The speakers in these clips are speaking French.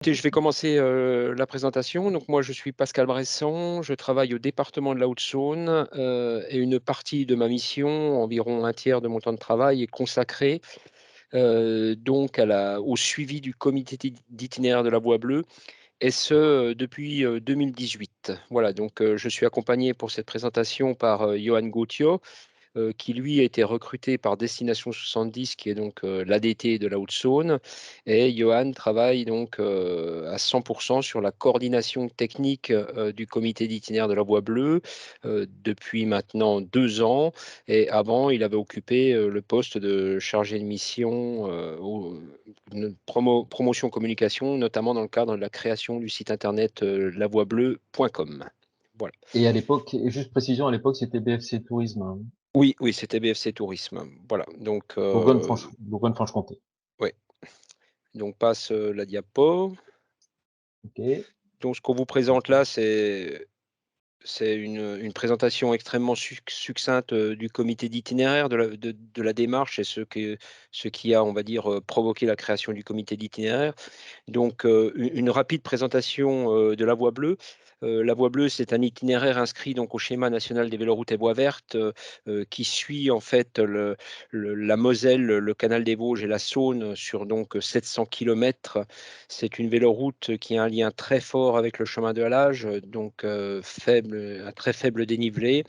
Je vais commencer la présentation. Donc moi, je suis Pascal Bresson, je travaille au département de la Haute-Saône et une partie de ma mission, environ un tiers de mon temps de travail, est consacrée donc au suivi du comité d'itinéraire de la Voie bleue, et ce depuis 2018. Voilà, donc je suis accompagné pour cette présentation par Johan Gauthiot, qui lui a été recruté par Destination 70, qui est donc l'ADT de la Haute-Saône. Et Johan travaille donc à 100% sur la coordination technique du comité d'itinéraire de la Voie bleue depuis maintenant 2 ans. Et avant, il avait occupé le poste de chargé de mission promotion communication, notamment dans le cadre de la création du site internet lavoiebleu.com. Voilà. Et à l'époque, et juste précision, à l'époque, c'était BFC Tourisme, hein, Oui, oui, c'était BFC Tourisme. Voilà, donc Bourgogne-Franche-Comté. ouais. Donc passe la diapo. OK. Donc ce qu'on vous présente là, c'est une présentation extrêmement succincte du comité d'itinéraire, de la démarche et ce qui a, on va dire, provoqué la création du comité d'itinéraire. Donc, une rapide présentation de la Voie bleue. La Voie bleue, c'est un itinéraire inscrit donc au schéma national des véloroutes et voies vertes qui suit en fait la Moselle, le canal des Vosges et la Saône sur donc 700 km. C'est une véloroute qui a un lien très fort avec le chemin de halage, donc un très faible dénivelé.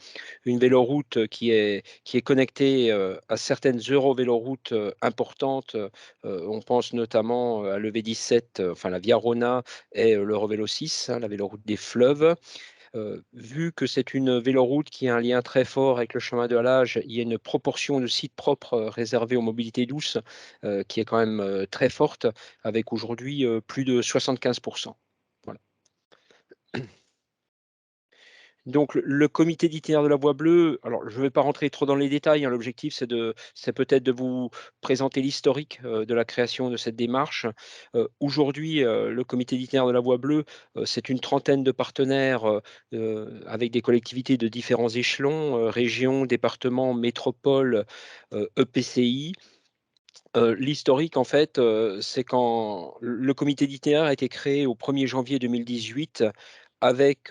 Une véloroute qui est connectée à certaines eurovéloroutes importantes. On pense notamment à l'EV17, enfin la Via Rona et l'Eurovélo 6, hein, la véloroute des fleuves. Vu que c'est une véloroute qui a un lien très fort avec le chemin de halage, il y a une proportion de sites propres réservés aux mobilités douces qui est quand même très forte, avec aujourd'hui plus de 75%. Voilà. Donc le comité d'itinéraire de la Voie bleue, alors je ne vais pas rentrer trop dans les détails, hein, l'objectif c'est peut-être de vous présenter l'historique de la création de cette démarche. Aujourd'hui, le comité d'itinéraire de la Voie bleue, c'est une trentaine de partenaires avec des collectivités de différents échelons, régions, départements, métropoles, EPCI. L'historique, en fait, c'est quand le comité d'itinéraire a été créé au 1er janvier 2018 avec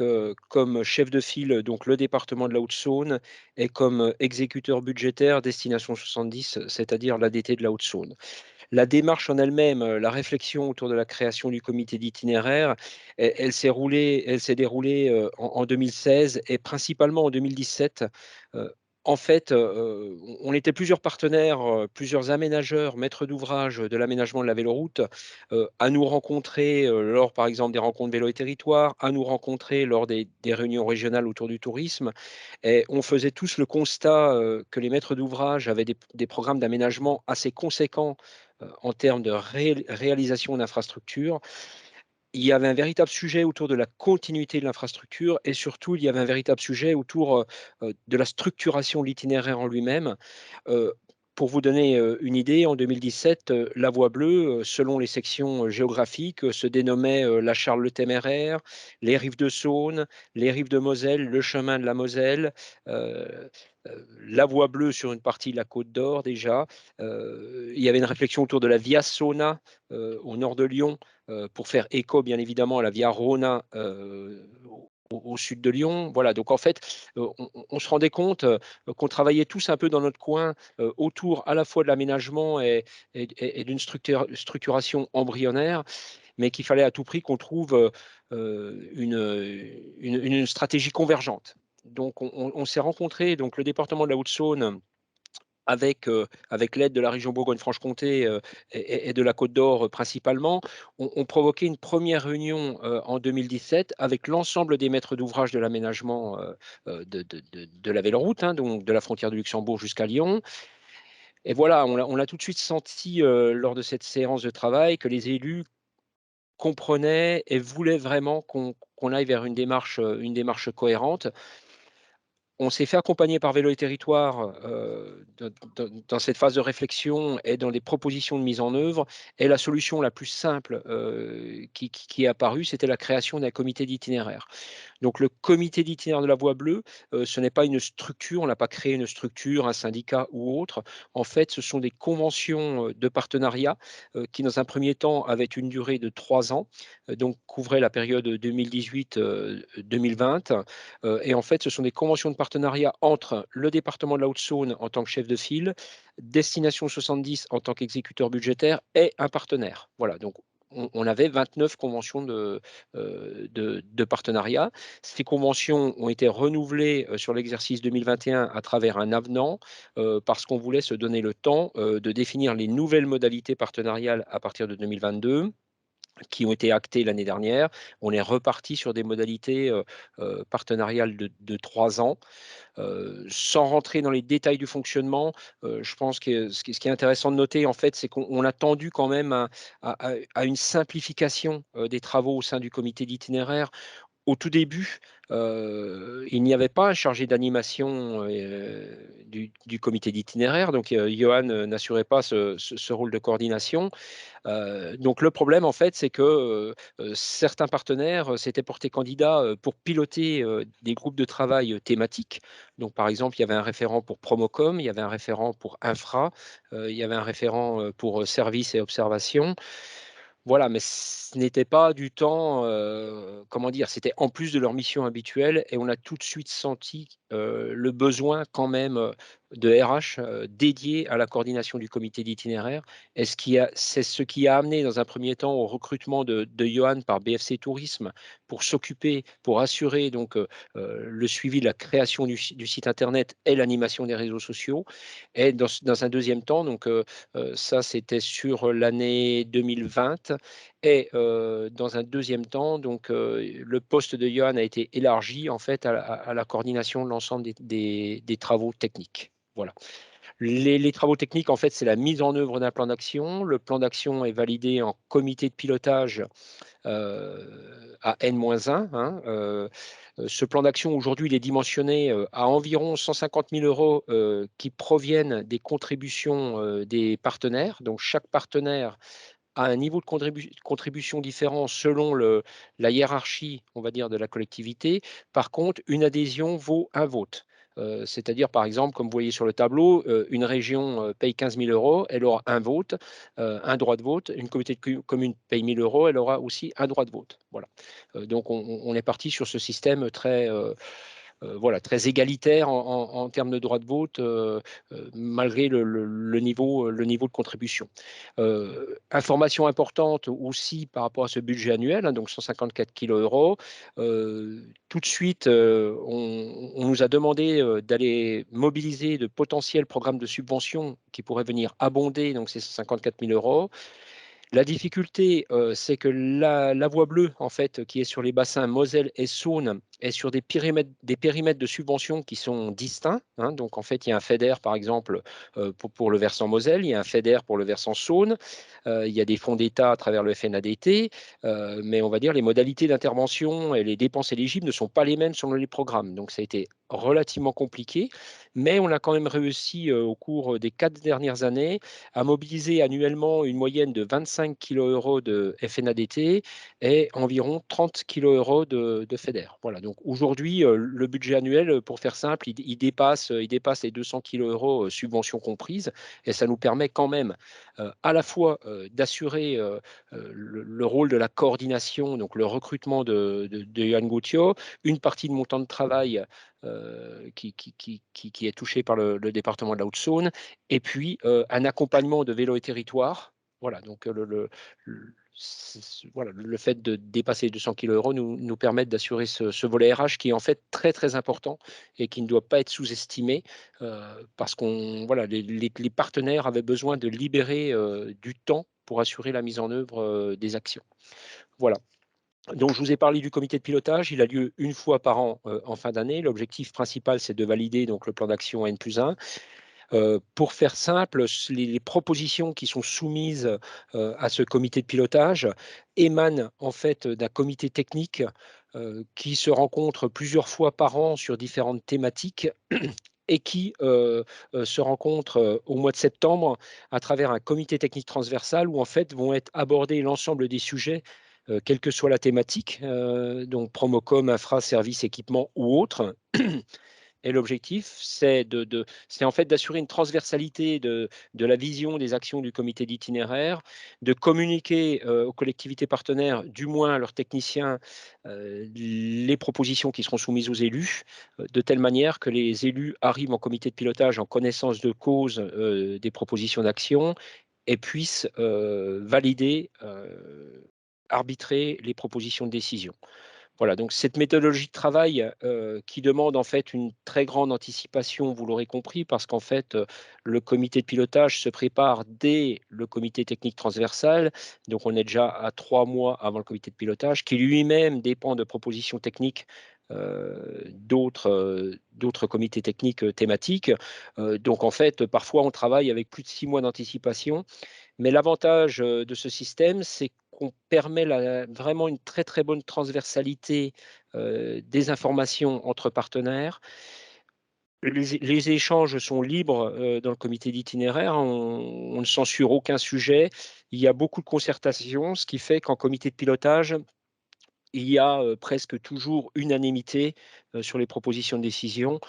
comme chef de file donc le département de la Haute-Saône et comme exécuteur budgétaire Destination 70, c'est-à-dire l'ADT de la Haute-Saône. La démarche en elle-même, la réflexion autour de la création du comité d'itinéraire, elle s'est déroulée en 2016 et principalement en 2017. En fait, on était plusieurs partenaires, plusieurs aménageurs, maîtres d'ouvrage de l'aménagement de la véloroute, à nous rencontrer lors, par exemple, des rencontres Vélo et Territoire, à nous rencontrer lors des réunions régionales autour du tourisme. Et on faisait tous le constat que les maîtres d'ouvrage avaient des programmes d'aménagement assez conséquents en termes de réalisation d'infrastructures. Il y avait un véritable sujet autour de la continuité de l'infrastructure et surtout, il y avait un véritable sujet autour de la structuration de l'itinéraire en lui-même. Euh, pour vous donner une idée, en 2017, la Voie bleue, selon les sections géographiques, se dénommait la Charles le Téméraire, les rives de Saône, les rives de Moselle, le chemin de la Moselle, euh, la Voie bleue sur une partie de la Côte d'Or déjà. Il y avait une réflexion autour de la Via Saona au nord de Lyon, pour faire écho bien évidemment à la Via Rona au sud de Lyon. Voilà, donc en fait, on se rendait compte qu'on travaillait tous un peu dans notre coin autour à la fois de l'aménagement et d'une structuration embryonnaire, mais qu'il fallait à tout prix qu'on trouve une stratégie convergente. Donc on s'est rencontrés, donc le département de la Haute-Saône, avec l'aide de la région Bourgogne-Franche-Comté et de la Côte d'Or principalement, ont provoqué une première réunion en 2017 avec l'ensemble des maîtres d'ouvrage de l'aménagement de la véloroute, hein, donc de la frontière du Luxembourg jusqu'à Lyon. Et voilà, on l'a tout de suite senti lors de cette séance de travail que les élus comprenaient et voulaient vraiment qu'on aille vers une démarche cohérente. On s'est fait accompagner par Vélo et Territoires, dans cette phase de réflexion et dans les propositions de mise en œuvre, et la solution la plus simple, qui est apparue, c'était la création d'un comité d'itinéraire. Donc le comité d'itinéraire de la voie bleue, ce n'est pas une structure, on n'a pas créé une structure, un syndicat ou autre. En fait, ce sont des conventions, de partenariat, qui dans un premier temps avaient une durée de 3 ans, donc couvraient la période 2018, 2020. Et en fait, ce sont des conventions de partenariat entre le département de la Haute-Saône en tant que chef de file, Destination 70 en tant qu'exécuteur budgétaire et un partenaire. Voilà, donc on avait 29 conventions de partenariat. Ces conventions ont été renouvelées, sur l'exercice 2021 à travers un avenant, parce qu'on voulait se donner le temps, de définir les nouvelles modalités partenariales à partir de 2022, qui ont été actées l'année dernière. On est reparti sur des modalités, partenariales de 3 ans. Sans rentrer dans les détails du fonctionnement, je pense que ce qui est intéressant de noter, en fait, c'est qu'on a tendu quand même à une simplification, des travaux au sein du comité d'itinéraire. Au tout début, il n'y avait pas un chargé d'animation, du comité d'itinéraire, donc Johan, n'assurait pas ce rôle de coordination. Donc le problème, en fait, c'est que, certains partenaires, s'étaient portés candidats, pour piloter, des groupes de travail, thématiques. Donc par exemple, il y avait un référent pour Promocom, il y avait un référent pour infra, il y avait un référent, pour, services et observation. Voilà, mais ce n'était pas du temps, comment dire? C'était en plus de leur mission habituelle, et on a tout de suite senti, le besoin quand même, de RH, dédié à la coordination du comité d'itinéraire, et c'est ce qui a amené dans un premier temps au recrutement de Johan par BFC Tourisme pour assurer donc, le suivi de la création du site internet et l'animation des réseaux sociaux, et dans un deuxième temps donc, ça c'était sur l'année 2020, et dans un deuxième temps, donc le poste de Johan a été élargi en fait à la coordination de l'ensemble des travaux techniques. Voilà. Les travaux techniques, en fait, c'est la mise en œuvre d'un plan d'action. Le plan d'action est validé en comité de pilotage, à N-1, hein. Ce plan d'action, aujourd'hui, il est dimensionné, à environ 150 000 € qui proviennent des contributions, des partenaires. Donc chaque partenaire a un niveau de contribution différent selon la hiérarchie, on va dire, de la collectivité. Par contre, une adhésion vaut un vote. C'est-à-dire, par exemple, comme vous voyez sur le tableau, une région, paye 15 000 €, elle aura un vote, un droit de vote. Une communauté de communes paye 1 000 €, elle aura aussi un droit de vote. Voilà. Donc on est parti sur ce système très, voilà, très égalitaire en termes de droit de vote, malgré le niveau de contribution. Information importante aussi par rapport à ce budget annuel, hein, donc 154 kilos euros. Tout de suite, on nous a demandé, d'aller mobiliser de potentiels programmes de subvention qui pourraient venir abonder donc ces 154 000 €. La difficulté, c'est que la voie bleue, en fait, qui est sur les bassins Moselle et Saône, est sur des périmètres de subvention qui sont distincts, hein. Donc en fait, il y a un FEDER, par exemple, pour le versant Moselle, il y a un FEDER pour le versant Saône, il y a des fonds d'État à travers le FNADT, mais on va dire les modalités d'intervention et les dépenses éligibles ne sont pas les mêmes selon les programmes. Donc ça a été relativement compliqué, mais on a quand même réussi, au cours des 4 dernières années, à mobiliser annuellement une moyenne de 25 kilos euros de FNADT et environ 30 kilos euros de FEDER. Voilà, donc aujourd'hui, le budget annuel, pour faire simple, il dépasse les 200 kilos euros, subventions comprises, et ça nous permet quand même, à la fois, d'assurer, le rôle de la coordination, donc le recrutement de Johan Gauthiot, une partie de mon temps de travail, qui est touché par le département de la Haute-Saône, et puis, un accompagnement de Vélo et Territoires. Voilà, donc voilà, le fait de dépasser les 200 kilos euros nous permettent d'assurer ce volet RH qui est en fait très, très important et qui ne doit pas être sous-estimé, parce qu'on voilà, les partenaires avaient besoin de libérer, du temps pour assurer la mise en œuvre, des actions. Voilà. Donc je vous ai parlé du comité de pilotage, il a lieu une fois par an, en fin d'année. L'objectif principal, c'est de valider donc le plan d'action N+1. Pour faire simple, les propositions qui sont soumises à ce comité de pilotage émanent en fait d'un comité technique qui se rencontre plusieurs fois par an sur différentes thématiques et qui se rencontre au mois de septembre à travers un comité technique transversal où en fait vont être abordés l'ensemble des sujets, quelle que soit la thématique, donc promocom, infra, service, équipement ou autre. Et l'objectif, c'est en fait d'assurer une transversalité de la vision des actions du comité d'itinéraire, de communiquer aux collectivités partenaires, du moins à leurs techniciens, les propositions qui seront soumises aux élus, de telle manière que les élus arrivent en comité de pilotage en connaissance de cause des propositions d'action et puissent valider, arbitrer les propositions de décision. Voilà, donc cette méthodologie de travail, qui demande en fait une très grande anticipation, vous l'aurez compris, parce qu'en fait, le comité de pilotage se prépare dès le comité technique transversal. Donc on est déjà à 3 mois avant le comité de pilotage, qui lui-même dépend de propositions techniques, d'autres comités techniques, thématiques. Donc en fait, parfois on travaille avec plus de 6 mois d'anticipation, mais l'avantage, de ce système, c'est qu'on permet vraiment une très, très bonne transversalité, des informations entre partenaires. Les échanges sont libres, dans le comité d'itinéraire. On ne censure aucun sujet. Il y a beaucoup de concertation, ce qui fait qu'en comité de pilotage, il y a, presque toujours unanimité, sur les propositions de décision.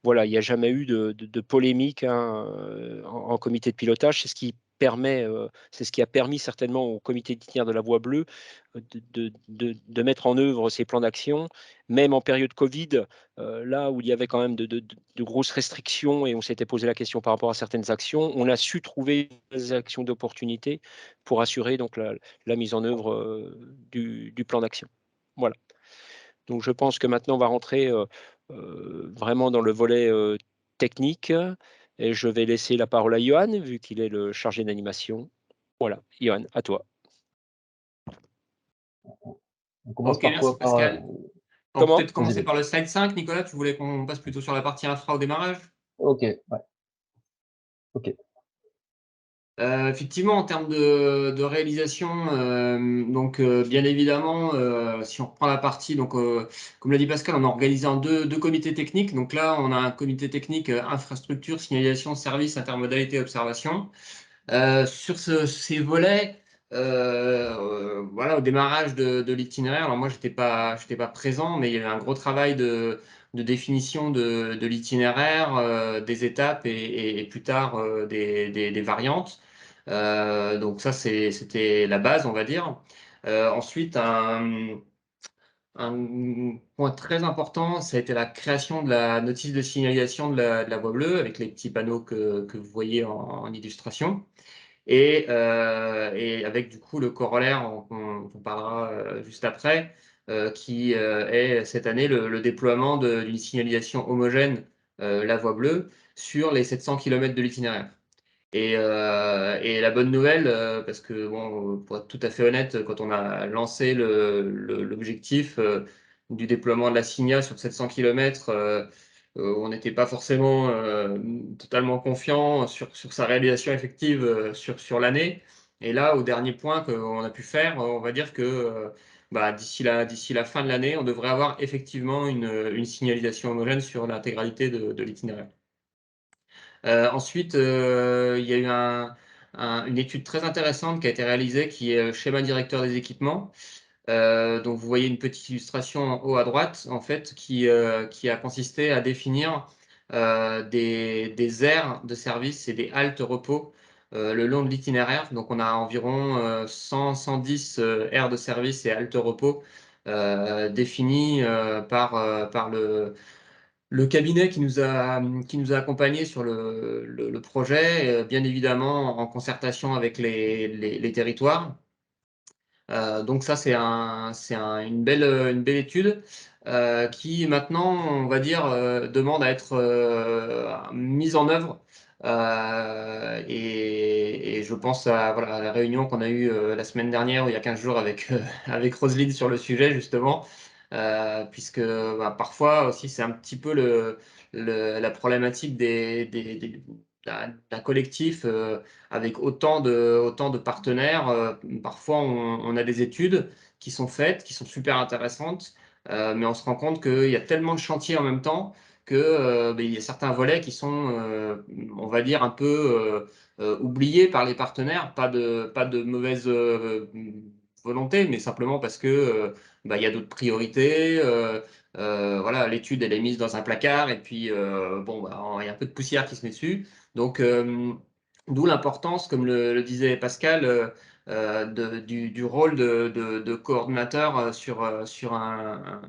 Voilà, il n'y a jamais eu de polémique, hein, en comité de pilotage. C'est ce qui a permis certainement au comité d'itinéraire de la Voie bleue, de mettre en œuvre ces plans d'action. Même en période covid, là où il y avait quand même de grosses restrictions et on s'était posé la question par rapport à certaines actions, on a su trouver des actions d'opportunité pour assurer donc la mise en œuvre, du plan d'action. Voilà. Donc je pense que maintenant on va rentrer, vraiment dans le volet, technique et je vais laisser la parole à Johan, vu qu'il est le chargé d'animation. Voilà, Johan, à toi. On commence OK, par merci quoi? Par, Pascal. On peut Comment? peut-être vas-y, commencer vas-y. par le slide 5. Nicolas, tu voulais qu'on passe plutôt sur la partie infra au démarrage? OK, ouais. OK. Effectivement, en termes de réalisation, donc bien évidemment, si on reprend la partie donc, comme l'a dit Pascal, on a organisé en deux comités techniques. Donc là, on a un comité technique, infrastructure, signalisation, service, intermodalité, observation. Sur ces volets, voilà, au démarrage de l'itinéraire, alors moi, j'étais pas présent, mais il y a eu un gros travail de définition de l'itinéraire, des étapes et plus tard, des variantes. Donc ça, c'était la base, on va dire. Ensuite, un point très important, ça a été la création de la notice de signalisation de la voie bleue avec les petits panneaux que vous voyez en illustration. Et avec du coup le corollaire dont on parlera juste après, qui est cette année le déploiement d'une signalisation homogène, la voie bleue, sur les 700 km de l'itinéraire. Et la bonne nouvelle, parce que bon, pour être tout à fait honnête, quand on a lancé l'objectif du déploiement de la Signa sur 700 km, on n'était pas forcément totalement confiant sur sa réalisation effective sur l'année. Et là, au dernier point qu'on a pu faire, on va dire que bah, d'ici la fin de l'année, on devrait avoir effectivement une signalisation homogène sur l'intégralité de l'itinéraire. Ensuite, il y a eu une étude très intéressante qui a été réalisée, qui est le schéma directeur des équipements. Donc vous voyez une petite illustration en haut à droite, en fait, qui a consisté à définir des aires de service et des haltes repos le long de l'itinéraire. Donc on a environ 100-110 aires de service et haltes repos définies par le cabinet qui nous a accompagnés sur le projet, bien évidemment en concertation avec les territoires. Donc ça, une belle étude qui maintenant, on va dire, demande à être mise en œuvre. Et je pense à, voilà, à la réunion qu'on a eue la semaine dernière, ou il y a 15 jours, avec, avec Roselyne sur le sujet, justement. Puisque bah, parfois aussi, c'est un petit peu la problématique d'un collectif avec autant de partenaires. Parfois, on a des études qui sont faites, qui sont super intéressantes, mais on se rend compte qu'il y a tellement de chantiers en même temps que il y a certains volets qui sont, on va dire, un peu oubliés par les partenaires. Pas de mauvaise volonté, mais simplement parce que il y a d'autres priorités. Voilà, l'étude, elle est mise dans un placard et puis il y a un peu de poussière qui se met dessus. Donc, d'où l'importance, comme le disait Pascal, du rôle de coordonnateur sur un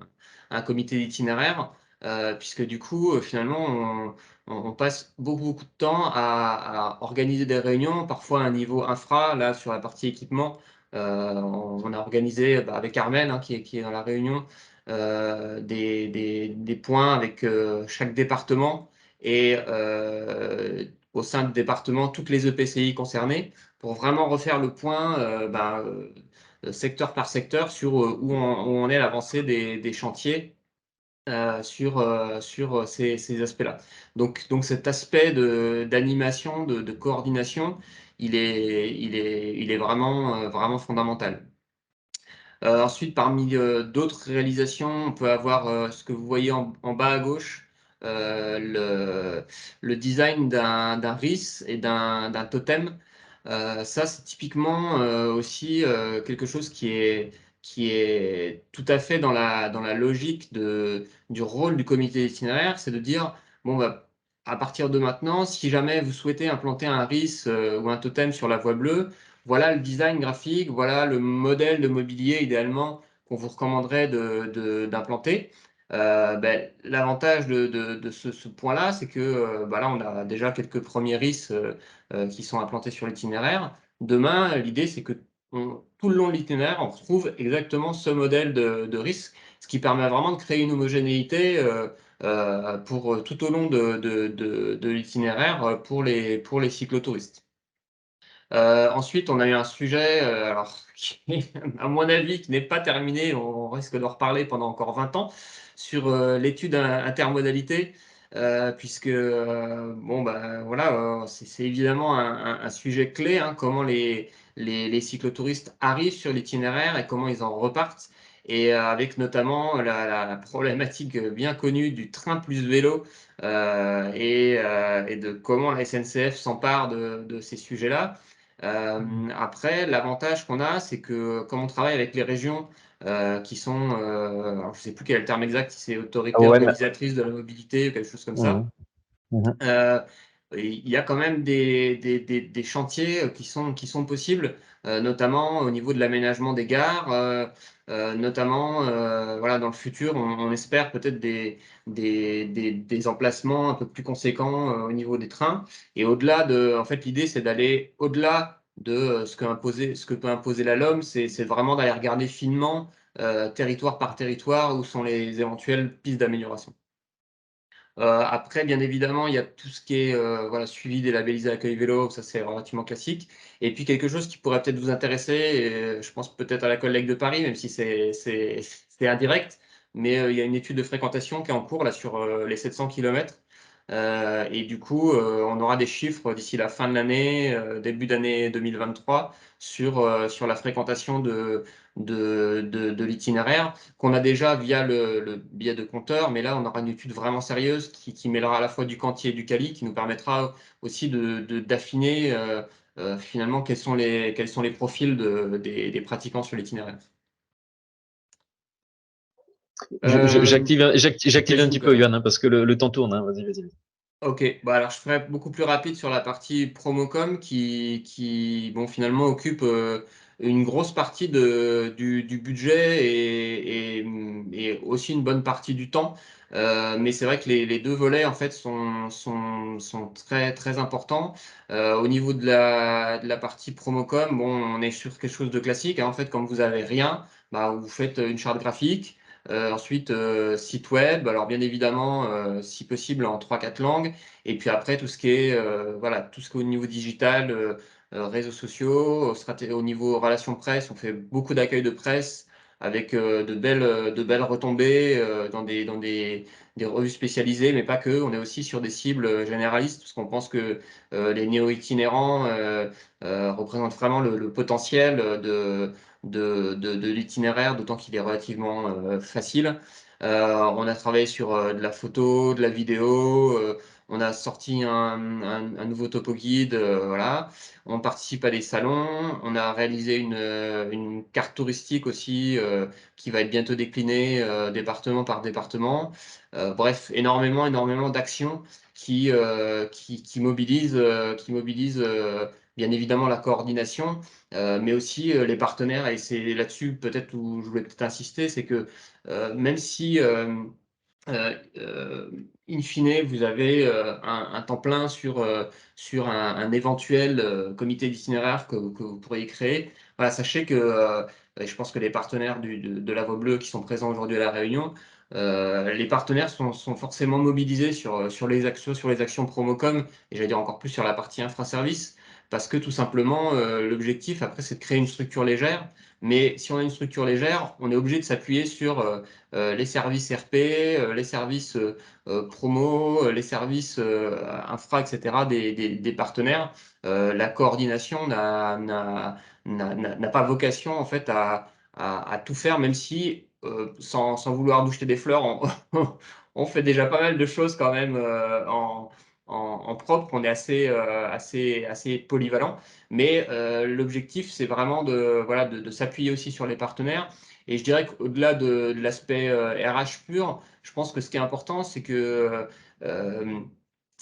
comité d'itinéraire, puisque du coup, finalement, on passe beaucoup de temps à organiser des réunions, parfois à un niveau infra. Là, sur la partie équipement, on a organisé avec Armel, hein, qui est dans la réunion, des points avec chaque département et au sein du département, toutes les EPCI concernées, pour vraiment refaire le point secteur par secteur sur où on est l'avancée des chantiers sur ces aspects-là. Donc cet aspect d'animation, de coordination, il est vraiment fondamental. Ensuite, parmi d'autres réalisations, on peut avoir ce que vous voyez en bas à gauche, le design d'un RIS et d'un totem. Ça, c'est typiquement aussi quelque chose qui est tout à fait dans la logique du rôle du comité d'itinéraire, c'est de dire, bon, à partir de maintenant, si jamais vous souhaitez implanter un RIS ou un totem sur la voie bleue, voilà le design graphique, voilà le modèle de mobilier idéalement qu'on vous recommanderait d'implanter. L'avantage de ce point-là, c'est que là, on a déjà quelques premiers RIS qui sont implantés sur l'itinéraire. Demain, l'idée, c'est que tout le long de l'itinéraire, on retrouve exactement ce modèle de RIS, ce qui permet vraiment de créer une homogénéité pour tout au long de l'itinéraire pour les cyclotouristes. Ensuite, on a eu un sujet, alors, qui, à mon avis, qui n'est pas terminé, on risque d'en reparler pendant encore 20 ans, sur l'étude intermodalité, puisque, voilà, c'est évidemment un sujet clé, hein, comment les cyclotouristes arrivent sur l'itinéraire et comment ils en repartent, et avec notamment la problématique bien connue du train plus vélo, et de comment la SNCF s'empare de ces sujets-là. Après, l'avantage qu'on a, c'est que comme on travaille avec les régions qui sont, alors je ne sais plus quel est le terme exact, si c'est autorité AOM. organisatrice de la mobilité ou quelque chose comme ça, Mhm. Mhm. euh, il y a quand même des chantiers qui sont possibles, notamment au niveau de l'aménagement des gares, notamment voilà, dans le futur, on espère peut-être des emplacements un peu plus conséquents au niveau des trains. Et au-delà en fait, l'idée, c'est d'aller au-delà de ce que peut imposer la LOM, c'est vraiment d'aller regarder finement, territoire par territoire, où sont les éventuelles pistes d'amélioration. Après, bien évidemment, il y a tout ce qui est voilà, suivi des labellisés accueil vélo, ça c'est relativement classique. Et puis quelque chose qui pourrait peut-être vous intéresser, et je pense peut-être à la collègue de Paris, même si c'est indirect, mais il y a une étude de fréquentation qui est en cours là, sur les 700 km. Et du coup, on aura des chiffres d'ici la fin de l'année, début d'année 2023, sur la fréquentation de l'itinéraire qu'on a déjà via le biais de compteurs, mais là, on aura une étude vraiment sérieuse qui mêlera à la fois du quanti et du quali, qui nous permettra aussi d'affiner finalement quels sont les profils des pratiquants sur l'itinéraire. J'active un petit Facebook, peu, alors. Yoann, hein, parce que le temps tourne, hein. Vas-y. Ok, alors je ferai beaucoup plus rapide sur la partie Promocom qui finalement occupe une grosse partie du budget et aussi une bonne partie du temps. Mais c'est vrai que les deux volets en fait sont très très importants. Au niveau de la partie Promocom, on est sur quelque chose de classique, hein. En fait, quand vous avez rien, vous faites une charte graphique. Ensuite, site web, alors bien évidemment, si possible en 3-4 langues. Et puis après, tout ce qui est, voilà, tout ce qui est au niveau digital, réseaux sociaux, au niveau relations presse, on fait beaucoup d'accueil de presse, avec de belles retombées des revues spécialisées, mais pas que. On est aussi sur des cibles généralistes, parce qu'on pense que les néo-itinérants représentent vraiment le potentiel de l'itinéraire, d'autant qu'il est relativement facile. On a travaillé sur de la photo, de la vidéo, on a sorti un nouveau topo guide, voilà. On participe à des salons, on a réalisé une carte touristique aussi qui va être bientôt déclinée département par département. Bref, énormément d'actions qui mobilisent bien évidemment la coordination, mais aussi les partenaires. Et c'est là-dessus peut-être où je voulais peut-être insister, c'est que même si in fine, vous avez un temps plein sur un éventuel comité d'itinéraire que vous pourriez créer. Voilà, sachez que, et je pense que les partenaires de la Voie Bleue qui sont présents aujourd'hui à La Réunion, les partenaires sont forcément mobilisés sur les actions Promocom, et j'allais dire encore plus sur la partie infraservice, parce que tout simplement, l'objectif, après, c'est de créer une structure légère. Mais si on a une structure légère, on est obligé de s'appuyer sur les services RP, les services promo, les services infra, etc. des partenaires. La coordination n'a pas vocation en fait à tout faire, même si sans vouloir nous jeter des fleurs, on fait déjà pas mal de choses quand même en propre. On est assez polyvalent, mais l'objectif c'est vraiment voilà, de s'appuyer aussi sur les partenaires. Et je dirais qu'au-delà de l'aspect RH pur, je pense que ce qui est important, c'est que euh,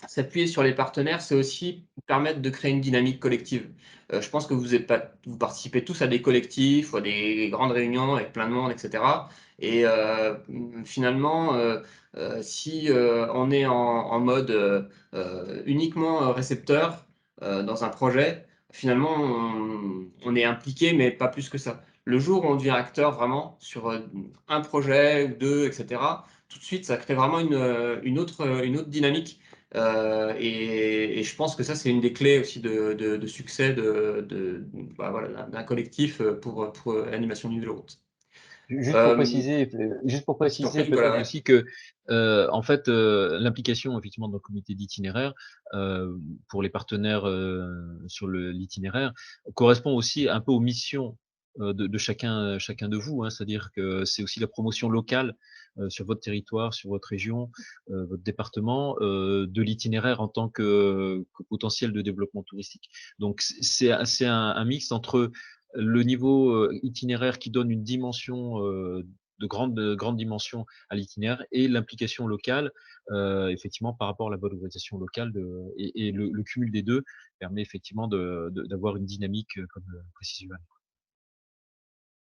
s'appuyer sur les partenaires, c'est aussi permettre de créer une dynamique collective. Je pense que vous participez tous à des collectifs ou à des grandes réunions avec plein de monde, etc. Et finalement, si on est en mode uniquement récepteur dans un projet, finalement, on est impliqué, mais pas plus que ça. Le jour où on devient acteur vraiment sur un projet ou deux, etc., tout de suite, ça crée vraiment une autre dynamique. Et je pense que ça, c'est une des clés aussi de succès bah, voilà, d'un collectif pour l'animation d'une ville de route. Juste pour Je t'en prie, préciser Nicolas, peut-être ouais. aussi que, en fait, l'implication effectivement dans le comité d'itinéraire, pour les partenaires, sur l'itinéraire correspond aussi un peu aux missions, de chacun de vous, hein. C'est-à-dire que c'est aussi la promotion locale, sur votre territoire, sur votre région, votre département, de l'itinéraire en tant que potentiel de développement touristique. Donc c'est un mix entre le niveau itinéraire qui donne une dimension de grande dimension à l'itinéraire et l'implication locale, effectivement, par rapport à la valorisation locale et le cumul des deux permet effectivement d'avoir une dynamique, comme le précise Johan.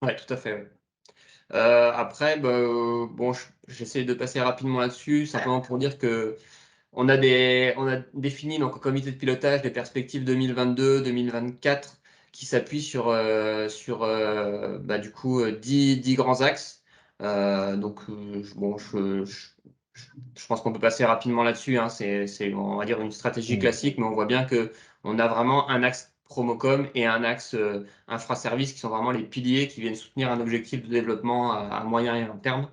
Ouais, tout à fait. Ouais. Après, bah, bon, j'essaie de passer rapidement là-dessus, simplement pour dire que on a défini donc au comité de pilotage des perspectives 2022-2024 qui s'appuient sur bah, du coup 10 grands axes. Donc bon, je pense qu'on peut passer rapidement là-dessus, hein. On va dire une stratégie Mmh. classique, mais on voit bien que on a vraiment un axe Promocom et un axe infraservice qui sont vraiment les piliers qui viennent soutenir un objectif de développement à moyen et à long terme.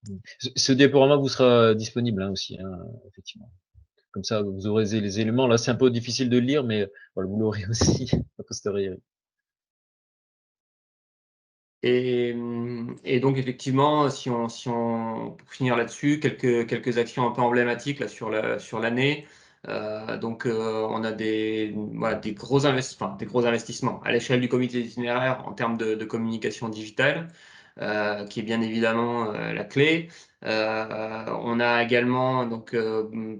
Mmh. Ce diaporama vous sera disponible, hein, aussi, hein, effectivement. Comme ça, vous aurez les éléments. Là, c'est un peu difficile de le lire, mais voilà, vous l'aurez aussi a posteriori. Et donc effectivement, pour finir là-dessus, quelques actions un peu emblématiques là, sur l'année. Donc on a voilà, des gros investissements à l'échelle du comité d'itinéraire en termes de communication digitale, qui est bien évidemment la clé. On a également donc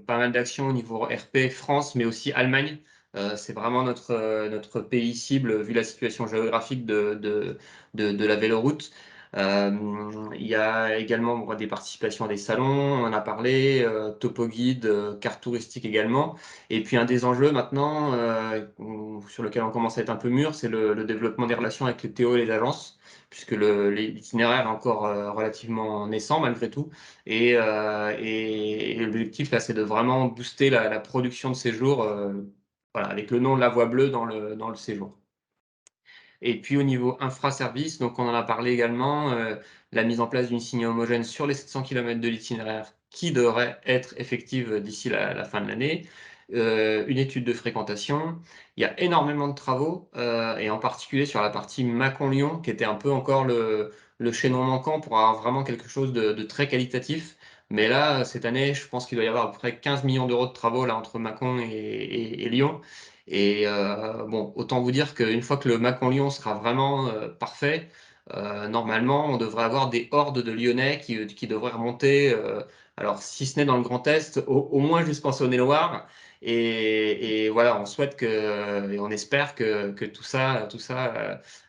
pas mal d'actions au niveau RP France, mais aussi Allemagne. C'est vraiment notre pays cible vu la situation géographique de la véloroute. Il y a également bon, des participations à des salons, on en a parlé, topo guide, carte touristique également. Et puis un des enjeux maintenant sur lequel on commence à être un peu mûr, c'est le développement des relations avec les TO et les agences, puisque l'itinéraire est encore relativement naissant malgré tout. Et l'objectif là, c'est de vraiment booster la production de séjours, voilà, avec le nom de la Voie Bleue dans le séjour. Et puis au niveau infraservice, donc on en a parlé également, la mise en place d'une signée homogène sur les 700 km de l'itinéraire qui devrait être effective d'ici la fin de l'année. Une étude de fréquentation. Il y a énormément de travaux, et en particulier sur la partie Mâcon-Lyon, qui était un peu encore le chaînon manquant pour avoir vraiment quelque chose de très qualitatif. Mais là, cette année, je pense qu'il doit y avoir à peu près 15 millions d'euros de travaux là, entre Mâcon et Lyon. Et bon, autant vous dire qu'une fois que le Mâcon-Lyon sera vraiment parfait, normalement, on devrait avoir des hordes de Lyonnais qui devraient remonter, alors si ce n'est dans le Grand Est, au moins jusqu'en Saône-et-Loire. Et voilà, on souhaite et on espère que tout ça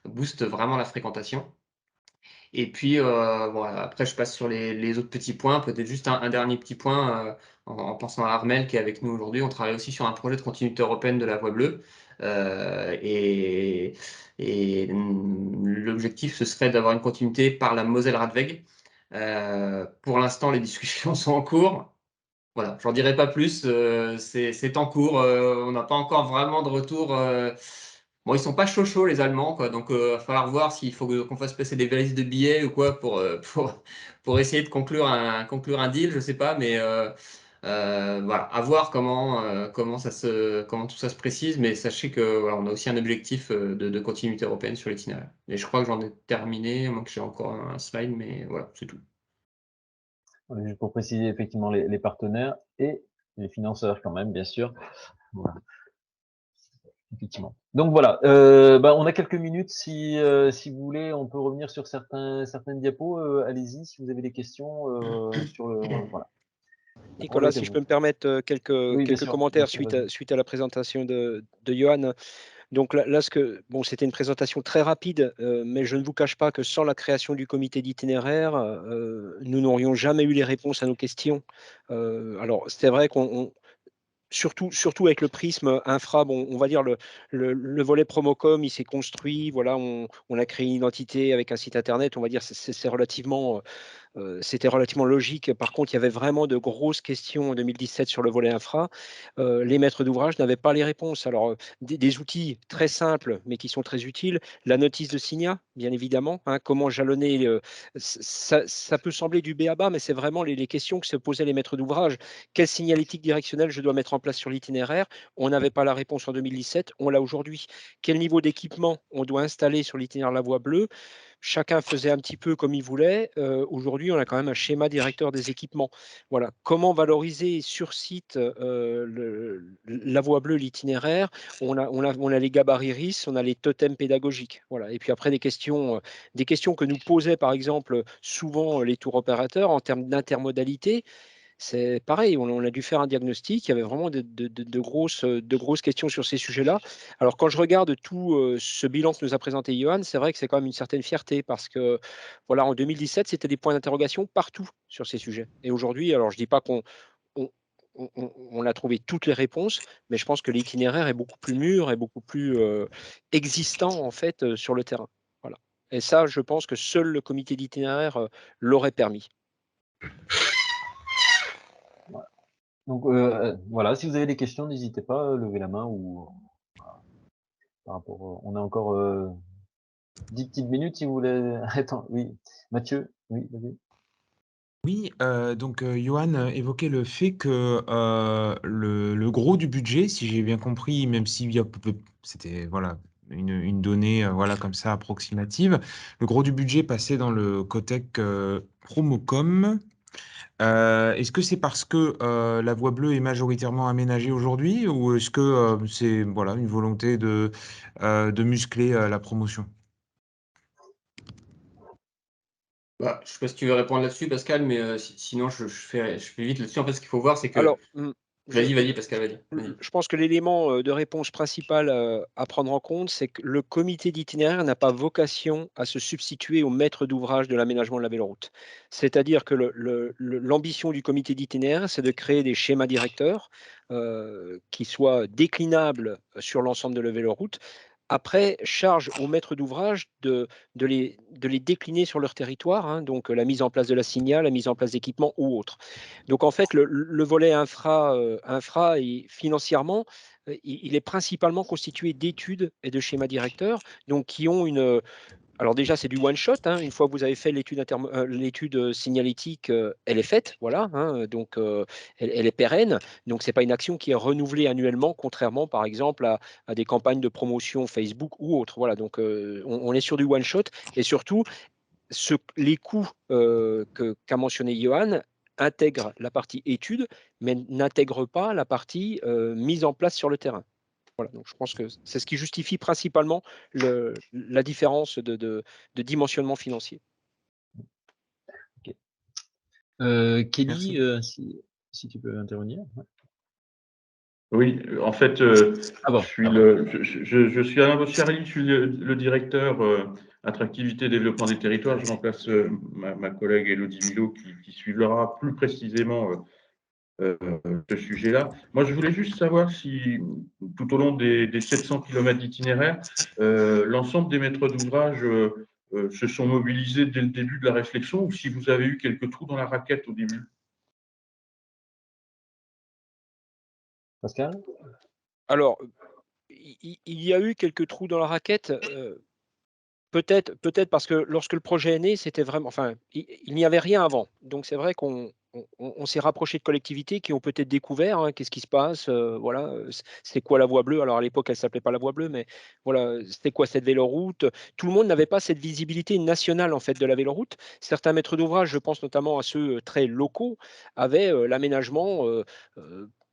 booste vraiment la fréquentation. Et puis, voilà, après, je passe sur les autres petits points. Peut-être juste un dernier petit point, en pensant à Armel qui est avec nous aujourd'hui. On travaille aussi sur un projet de continuité européenne de la voie bleue. L'objectif, ce serait d'avoir une continuité par la Moselle-Radweg. Pour l'instant, les discussions sont en cours. Voilà, j'en dirai pas plus. C'est en cours. On n'a pas encore vraiment de retour. Bon, ils sont pas chauds les Allemands, quoi. Donc, il va falloir voir s'il faut qu'on fasse passer des valises de billets ou quoi pour essayer de conclure un deal. Je sais pas, mais voilà, à voir comment tout ça se précise. Mais sachez que voilà, on a aussi un objectif de continuité européenne sur l'itinéraire. Et je crois que j'en ai terminé, à moins que j'ai encore un slide, mais voilà, c'est tout. Juste pour préciser effectivement les partenaires et les financeurs quand même, bien sûr. Voilà, effectivement. Donc voilà, on a quelques minutes si vous voulez, on peut revenir sur certaines diapos. Allez-y si vous avez des questions sur le voilà. La parole Nicolas, est à si je vous. peux me permettre Oui, quelques bien commentaires sûr, vas-y. suite à la présentation de Johan. Donc là, bon, c'était une présentation très rapide, mais je ne vous cache pas que sans la création du comité d'itinéraire, nous n'aurions jamais eu les réponses à nos questions. Alors, c'est vrai qu'on surtout avec le prisme infra, bon, on va dire le volet Promocom, il s'est construit, voilà, on a créé une identité avec un site internet, on va dire c'est relativement c'était relativement logique. Par contre, il y avait vraiment de grosses questions en 2017 sur le volet infra. Les maîtres d'ouvrage n'avaient pas les réponses. Alors, des outils très simples, mais qui sont très utiles. La notice de SIGNA, bien évidemment. Hein, comment jalonner ça peut sembler du b.a.-ba, mais c'est vraiment les questions que se posaient les maîtres d'ouvrage. Quelle signalétique directionnelle je dois mettre en place sur l'itinéraire? On n'avait pas la réponse en 2017, on l'a aujourd'hui. Quel niveau d'équipement on doit installer sur l'itinéraire La Voie Bleue? Chacun faisait un petit peu comme il voulait. Aujourd'hui, on a quand même un schéma directeur des équipements. Voilà. Comment valoriser sur site la voie bleue, l'itinéraire? On a les gabarits RIS, on a les totems pédagogiques. Voilà. Et puis après, des questions que nous posaient, par exemple, souvent les tours opérateurs en termes d'intermodalité. C'est pareil, on a dû faire un diagnostic. Il y avait vraiment de grosses questions sur ces sujets-là. Alors, quand je regarde tout ce bilan que nous a présenté Johan, c'est vrai que c'est quand même une certaine fierté parce que, voilà, en 2017, c'était des points d'interrogation partout sur ces sujets. Et aujourd'hui, alors je ne dis pas on- on a trouvé toutes les réponses, mais je pense que l'itinéraire est beaucoup plus mûr et beaucoup plus existant en fait sur le terrain. Voilà. Et ça, je pense que seul le comité d'itinéraire l'aurait permis. Donc voilà, si vous avez des questions, n'hésitez pas, levez la main ou par rapport. On a encore 10 petites minutes si vous voulez. Attends, oui, Mathieu, oui, vas-y. Oui, donc Johan évoquait le fait que le gros du budget, si j'ai bien compris, même s'il y a c'était voilà une donnée voilà comme ça approximative, le gros du budget passait dans le Cotec Promocom. Est-ce que c'est parce que la voie bleue est majoritairement aménagée aujourd'hui ou est-ce que c'est voilà une volonté de muscler la promotion? Bah, je sais pas si tu veux répondre là-dessus, Pascal, mais sinon je fais vite là-dessus. En fait, ce qu'il faut voir, c'est que. Alors, Vas-y, Pascal, vas-y. Vas-y. je pense que l'élément de réponse principal à prendre en compte, c'est que le comité d'itinéraire n'a pas vocation à se substituer au maître d'ouvrage de l'aménagement de la véloroute. C'est-à-dire que l'ambition du comité d'itinéraire, c'est de créer des schémas directeurs qui soient déclinables sur l'ensemble de la véloroute Après, charge aux maîtres d'ouvrage de les décliner sur leur territoire, hein, donc la mise en place de la signal, la mise en place d'équipements ou autres. Donc en fait, le volet infra et financièrement, il est principalement constitué d'études et de schémas directeurs, donc qui ont une, alors déjà, c'est du one shot, hein. Une fois que vous avez fait l'étude signalétique, elle est faite, voilà, hein, donc elle est pérenne. Donc c'est pas une action qui est renouvelée annuellement, contrairement par exemple à des campagnes de promotion Facebook ou autres. Voilà, donc on est sur du one shot et surtout les coûts qu'a mentionné Johan intègrent la partie étude, mais n'intègrent pas la partie mise en place sur le terrain. Voilà, donc je pense que c'est ce qui justifie principalement la différence de dimensionnement financier. Ok. Merci. Kelly, si tu peux intervenir. Ouais. Oui, en fait, Ah bon, je suis Alain Bocciarelli, je suis le directeur attractivité et développement des territoires. Je remplace ma collègue Élodie Milot qui suivra plus précisément ce sujet-là. Moi, je voulais juste savoir si, tout au long des 700 km d'itinéraire, l'ensemble des maîtres d'ouvrage se sont mobilisés dès le début de la réflexion ou si vous avez eu quelques trous dans la raquette au début. Pascal? Alors, il y a eu quelques trous dans la raquette. Peut-être parce que lorsque le projet est né, c'était vraiment, enfin, il n'y avait rien avant. Donc c'est vrai qu'on s'est rapproché de collectivités qui ont peut-être découvert, hein, qu'est-ce qui se passe, voilà, c'est quoi la voie bleue? Alors à l'époque, elle s'appelait pas la voie bleue, mais voilà, c'était quoi cette véloroute? Tout le monde n'avait pas cette visibilité nationale en fait de la véloroute. Certains maîtres d'ouvrage, je pense notamment à ceux très locaux, avaient l'aménagement,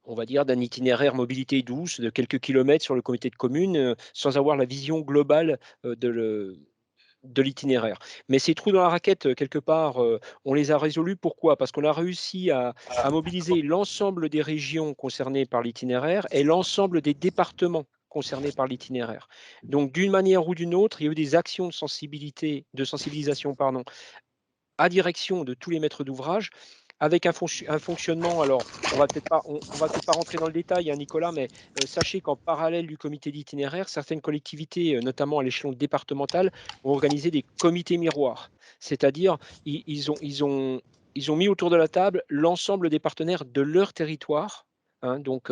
on va dire, d'un itinéraire mobilité douce de quelques kilomètres sur le comité de communes, sans avoir la vision globale de l'itinéraire. Mais ces trous dans la raquette, quelque part, on les a résolus. Pourquoi? Parce qu'on a réussi à mobiliser l'ensemble des régions concernées par l'itinéraire et l'ensemble des départements concernés par l'itinéraire. Donc, d'une manière ou d'une autre, il y a eu des actions de sensibilisation, pardon, à direction de tous les maîtres d'ouvrage avec un fonctionnement. Alors, on va peut-être pas rentrer dans le détail, hein, Nicolas, mais sachez qu'en parallèle du comité d'itinéraire, certaines collectivités, notamment à l'échelon départemental, ont organisé des comités miroirs. C'est-à-dire, ils ont mis autour de la table l'ensemble des partenaires de leur territoire. Hein. Donc,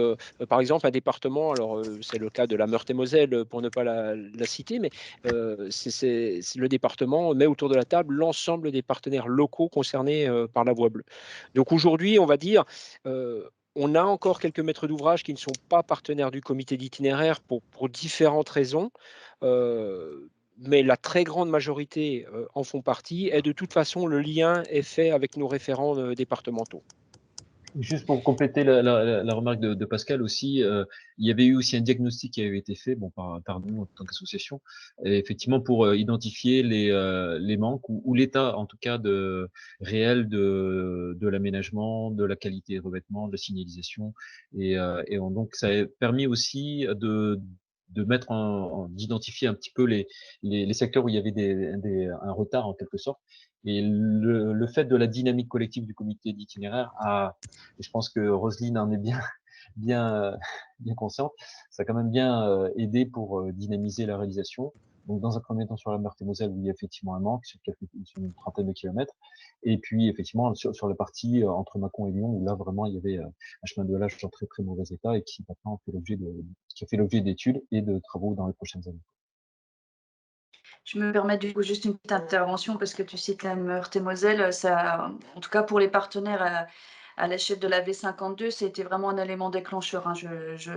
par exemple, un département, alors c'est le cas de la Meurthe-et-Moselle pour ne pas la citer, mais le département met autour de la table l'ensemble des partenaires locaux concernés par la voie bleue. Donc aujourd'hui, on va dire, on a encore quelques maîtres d'ouvrage qui ne sont pas partenaires du comité d'itinéraire pour différentes raisons, mais la très grande majorité en font partie et de toute façon, le lien est fait avec nos référents départementaux. Juste pour compléter la remarque de Pascal aussi, il y avait eu aussi un diagnostic qui avait été fait, bon, par nous en tant qu'association, et effectivement pour identifier les manques ou l'état en tout cas réel de l'aménagement, de la qualité de revêtement, de la signalisation, donc ça a permis aussi de mettre d'identifier un petit peu les secteurs où il y avait un retard en quelque sorte. Et le fait de la dynamique collective du comité d'itinéraire et je pense que Roselyne en est bien, bien consciente. Ça a quand même bien aidé pour dynamiser la réalisation. Donc, dans un premier temps, sur la Meurthe-et-Moselle, où il y a effectivement un manque, sur une trentaine de kilomètres. Et puis, effectivement, sur la partie entre Mâcon et Lyon, où là, vraiment, il y avait un chemin de halage en très, très mauvais état et qui maintenant qui a fait l'objet d'études et de travaux dans les prochaines années. Je me permets du coup juste une petite intervention parce que tu cites la Meurthe-et-Moselle, ça, en tout cas pour les partenaires à l'échelle de la V52, c'était vraiment un élément déclencheur, hein.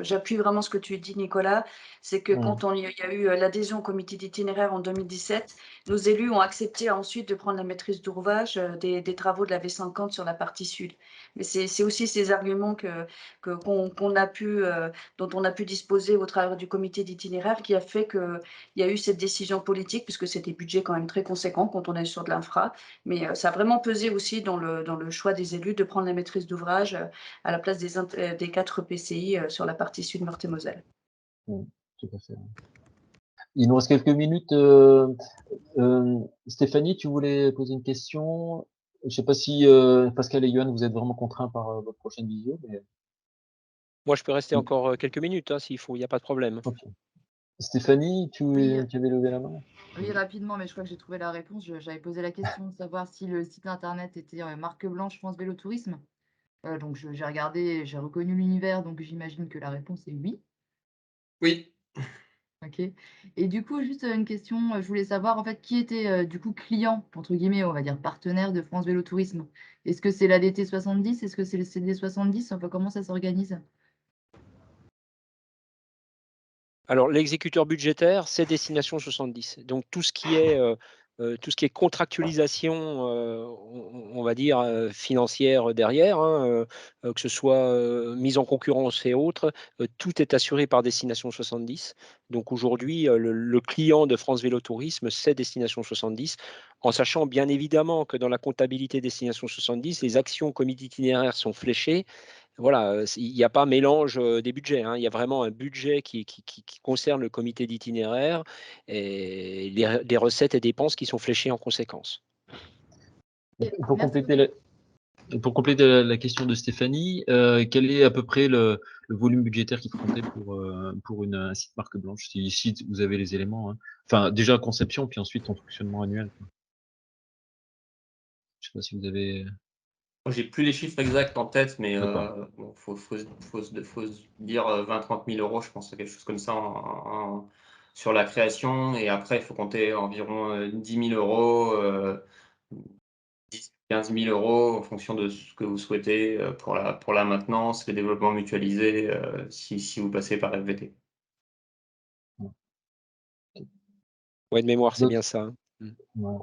J'appuie vraiment ce que tu dis, Nicolas. C'est que quand il y a eu l'adhésion au comité d'itinéraire en 2017, nos élus ont accepté ensuite de prendre la maîtrise d'ouvrage des travaux de la V50 sur la partie sud. Mais c'est aussi ces arguments qu'on a pu, dont on a pu disposer au travers du comité d'itinéraire qui a fait qu'il y a eu cette décision politique, puisque c'est des budgets quand même très conséquents quand on est sur de l'infra. Mais ça a vraiment pesé aussi dans le choix des élus de prendre la maîtrise d'ouvrage à la place des 4 PCI sur la partie sud Meurthe-et-Moselle. Tout à fait. Il nous reste quelques minutes. Stéphanie, tu voulais poser une question? Je ne sais pas si Pascal et Yoann, vous êtes vraiment contraints par votre prochaine visio. Mais... Moi, je peux rester encore quelques minutes, hein, s'il faut, il n'y a pas de problème. Okay. Stéphanie, Oui. tu avais levé la main? Oui, rapidement, mais je crois que j'ai trouvé la réponse. J'avais posé la question de savoir si le site internet était marque blanche France Vélo Tourisme. Donc j'ai regardé, j'ai reconnu l'univers, donc j'imagine que la réponse est oui. Oui. OK. Et du coup, juste une question, je voulais savoir en fait qui était du coup client, entre guillemets, on va dire partenaire de France Vélo Tourisme. Est-ce que c'est l'ADT 70? Est-ce que c'est le CD 70? Enfin, comment ça s'organise? Alors l'exécuteur budgétaire, c'est Destination 70. Donc tout ce qui est contractualisation, on va dire, financière derrière, hein, que ce soit, mise en concurrence et autres, tout est assuré par Destination 70. Donc aujourd'hui, le client de France Vélo Tourisme, c'est Destination 70, en sachant bien évidemment que dans la comptabilité Destination 70, les actions comité itinéraire sont fléchées. Voilà, il n'y a pas mélange des budgets, hein. Il y a vraiment un budget qui concerne le comité d'itinéraire et les recettes et dépenses qui sont fléchées en conséquence. Et Pour merci compléter beaucoup. pour compléter la question de Stéphanie, quel est à peu près le volume budgétaire qu'il faut compter pour un site marque blanche? Si vous avez les éléments, hein. Enfin, déjà conception, puis ensuite en fonctionnement annuel, quoi. Je sais pas si vous avez. J'ai plus les chiffres exacts en tête, mais D'accord. bon, faut se dire 20-30 000 euros, je pense, quelque chose comme ça sur la création. Et après, il faut compter environ 10 000 euros, 10-15 000 euros en fonction de ce que vous souhaitez pour la maintenance, les développements mutualisés, si vous passez par FVT. Ouais, de mémoire, c'est D'autres bien ça, hein. ouais.